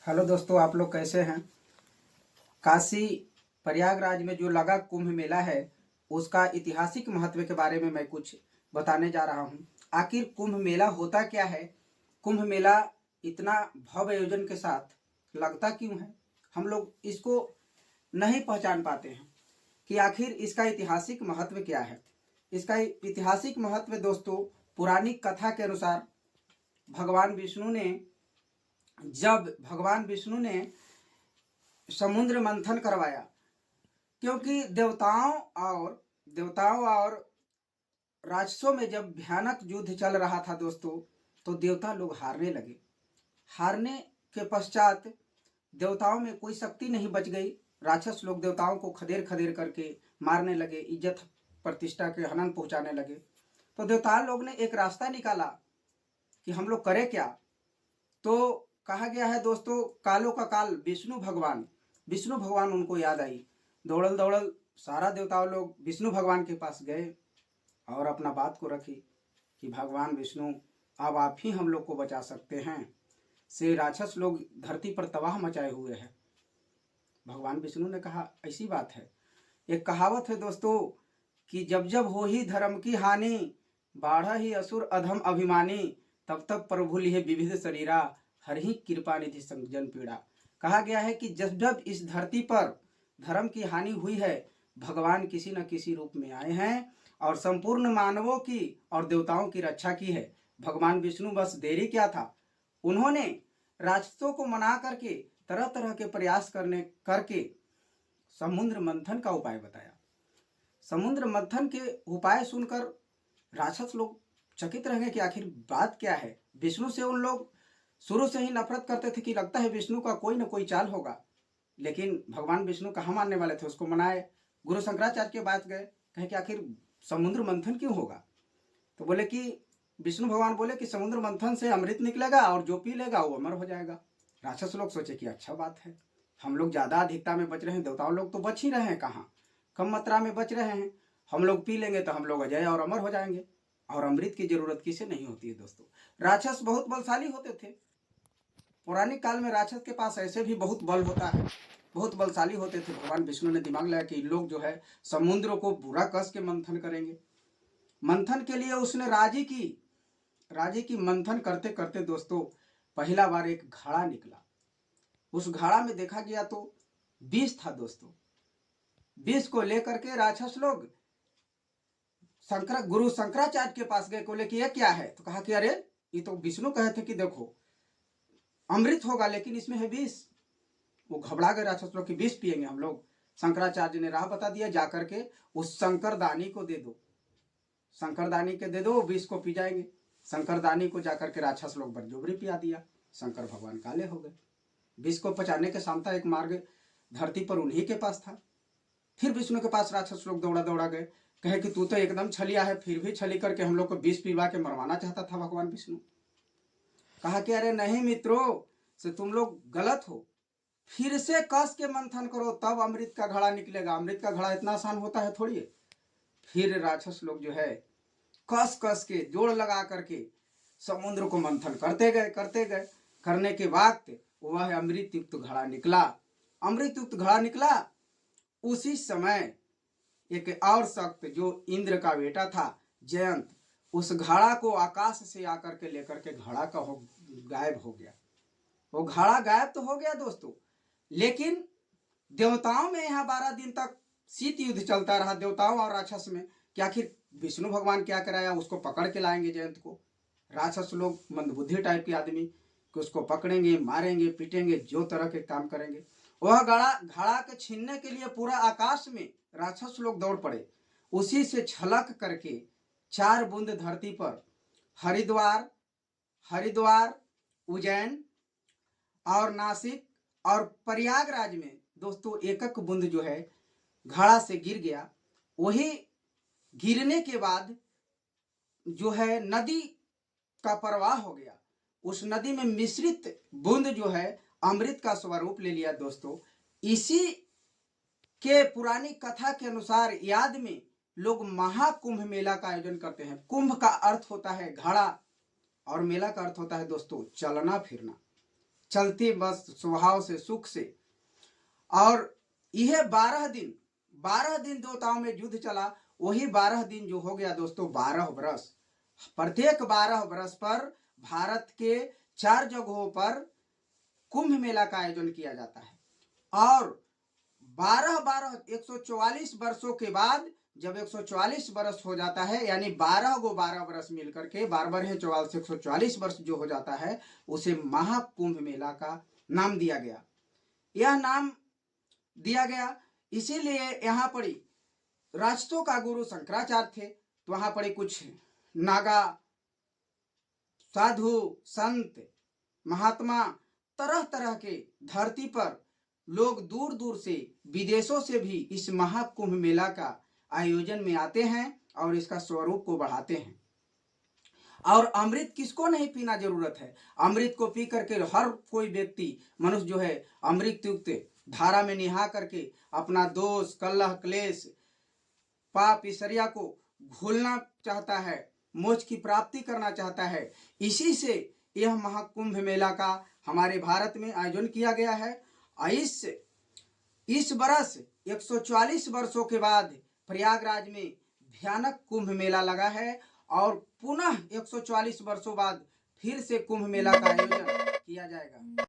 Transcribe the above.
Hello दोस्तों, आप लोग कैसे हैं। काशी प्रयागराज में जो लगा कुंभ मेला है उसका ऐतिहासिक महत्व के बारे में मैं कुछ बताने जा रहा हूँ। आखिर कुंभ मेला होता क्या है, कुंभ मेला इतना भव्य आयोजन के साथ लगता क्यों है, हम लोग इसको नहीं पहचान पाते हैं कि आखिर इसका ऐतिहासिक महत्व क्या है। इसका ऐतिहासिक महत्व दोस्तों, पौराणिक कथा के अनुसार भगवान विष्णु ने समुद्र मंथन करवाया, क्योंकि देवताओं और राक्षसों में जब भयानक युद्ध चल रहा था दोस्तों, तो देवता लोग हारने लगे। हारने के पश्चात देवताओं में कोई शक्ति नहीं बच गई। राक्षस लोग देवताओं को खदेड़ खदेड़ करके मारने लगे, इज्जत प्रतिष्ठा के हनन पहुंचाने लगे। तो देवता लोग ने एक रास्ता निकाला कि हम लोग करें क्या। तो कहा गया है दोस्तों, कालों का काल विष्णु भगवान उनको याद आई। दौड़ल दौड़ल सारा देवताओं लोग विष्णु भगवान के पास गए और अपना बात को रखी कि भगवान विष्णु, अब आप ही हम लोग को बचा सकते हैं, से राक्षस लोग धरती पर तबाह मचाए हुए हैं। भगवान विष्णु ने कहा, ऐसी बात है। एक कहावत है दोस्तों कि जब जब हो ही धर्म की हानि, बाढ़ ही असुर अधम अभिमानी, तब तब प्रभु लिहे विविध शरीरा, हर ही कृपा निधि संजन पीड़ा। कहा गया है कि जब जब इस धरती पर धर्म की हानि हुई है, भगवान किसी न किसी रूप में आए हैं और संपूर्ण मानवों की और देवताओं की रक्षा की है। भगवान विष्णु बस देरी क्या था, उन्होंने राक्षसों को मना करके तरह तरह के प्रयास करके समुद्र मंथन का उपाय बताया। समुद्र मंथन के उपाय सुनकर राक्षस लोग चकित रह गए कि आखिर बात क्या है। विष्णु से उन लोग शुरू से ही नफरत करते थे कि लगता है विष्णु का कोई ना कोई चाल होगा, लेकिन भगवान विष्णु कहाँ मानने वाले थे, उसको मनाए। गुरु शंकराचार्य के पास गए, कहे कि आखिर समुद्र मंथन क्यों होगा। तो बोले कि विष्णु भगवान बोले कि समुद्र मंथन से अमृत निकलेगा और जो पी लेगा वो अमर हो जाएगा। राक्षस लोग सोचे कि अच्छा बात है, हम लोग ज़्यादा अधिकता में बच रहे हैं, देवताओं लोग तो बच ही रहे हैं, कहाँ कम मात्रा में बच रहे हैं। हम लोग पी लेंगे तो हम लोग अजय और अमर हो जाएंगे, और अमृत की जरूरत किसे नहीं होती है दोस्तों। राक्षस बहुत बलशाली होते थे। पौराणिक काल में राक्षस के पास ऐसे भी बहुत बल होता है, बहुत बलशाली होते थे। भगवान विष्णु ने दिमाग लगाया कि लोग जो है समुद्र को पूरा कस के मंथन करेंगे। मंथन के लिए उसने राजी की मंथन करते करते दोस्तों, पहला बार एक घड़ा निकला। उस घड़ा में देखा गया तो विष था दोस्तों। विष को लेकर के राक्षस लोग गुरु शंकराचार्य के पास गए, बोले कि यह क्या है। तो कहा कि अरे ये तो विष्णु कहे थे कि देखो अमृत होगा, लेकिन इसमें है विष। वो घबरा गए राक्षस लोग कि विष पिएंगे हम लोग। शंकराचार्य ने राह बता दिया, जाकर के उस शंकरदानी को दे दो, शंकरदानी के दे दो, विष को पी जाएंगे। शंकरदानी को जाकर के राक्षस लोग बरजोबरी पिया दिया। शंकर भगवान काले हो गए। विष को पचाने के क्षमता एक मार्ग धरती पर उन्हीं के पास था। फिर विष्णु के पास राक्षस लोग दौड़ा दौड़ा गए, कहे कि तू तो एकदम छलिया है, फिर भी छली करके हम लोग को विष पिला के मरवाना चाहता था भगवान विष्णु। कहा कि अरे नहीं मित्रों, से तुम लोग गलत हो, फिर से कस के मंथन करो तब अमृत का घड़ा निकलेगा। अमृत का घड़ा इतना आसान होता है थोड़ी है। फिर राक्षस लोग जो है कस कस के जोड़ लगा करके समुद्र को मंथन करते गए। करने के बाद वह अमृत युक्त घड़ा निकला। अमृत युक्त घड़ा निकला। उसी समय एक और शक्त जो इंद्र का बेटा था जयंत, उस घड़ा को आकाश से आकर के लेकर के घड़ा का गायब हो गया। वो घड़ा गायब तो हो गया दोस्तों, लेकिन देवताओं में यहाँ 12 दिन तक शीत युद्ध चलता रहा, देवताओं और राक्षस में, कि आखिर विष्णु भगवान क्या कराया, उसको पकड़ के लाएंगे जयंत को। राक्षस लोग मंदबुद्धि टाइप के आदमी कि उसको पकड़ेंगे, मारेंगे, पीटेंगे, जो तरह के काम करेंगे। वह घड़ा के छीनने के लिए पूरा आकाश में राक्षस लोग दौड़ पड़े। उसी से छलक करके 4 बूंद धरती पर हरिद्वार, उज्जैन और नासिक और प्रयागराज में दोस्तों एक एक बूंद जो है घड़ा से गिर गया। वही गिरने के बाद जो है नदी का प्रवाह हो गया। उस नदी में मिश्रित बूंद जो है अमृत का स्वरूप ले लिया दोस्तों। इसी के पुरानी कथा के अनुसार याद में लोग महाकुंभ मेला का आयोजन करते हैं। कुंभ का अर्थ होता है घड़ा और मेला का अर्थ होता है दोस्तों चलना फिरना। चलते बस स्वभाव से, सुख से। और यह 12 दिन देवताओं में युद्ध चला। वही 12 दिन जो हो गया दोस्तों 12 वर्ष। प्रत्येक 12 वर्ष पर भारत के 4 जगहों पर कुंभ मेला का आयोजन किया जाता है। और 144 वर्षों के बाद जब 144 वर्ष हो जाता है, यानी 12 वर्ष मिलकर के 12 है 44 144 वर्ष जो हो जाता है, उसे महाकुंभ मेला का नाम दिया गया। यह नाम दिया गया इसीलिए यहाँ पर राजतों का गुरु शंकराचार्य थे। तो वहां पर कुछ नागा, साधु, संत, महात्मा, तरह तरह के धरती पर लोग दूर दूर से, विदेशों से भी इस महाकुंभ मेला का आयोजन में आते हैं और इसका स्वरूप को बढ़ाते हैं। और अमृत किसको नहीं पीना जरूरत है। अमृत को पी करके हर कोई व्यक्ति, मनुष्य जो है, अमृत युक्त धारा में निहा करके अपना दोष, कलह, क्लेश, पाप, ईश्वरिया को भूलना चाहता है, मोक्ष की प्राप्ति करना चाहता है। इसी से यह महाकुंभ मेला का हमारे भारत में आयोजन किया गया है। इस बरस 144 वर्षों के बाद प्रयागराज में भयानक कुंभ मेला लगा है और पुनः 144 वर्षों बाद फिर से कुंभ मेला का आयोजन किया जाएगा।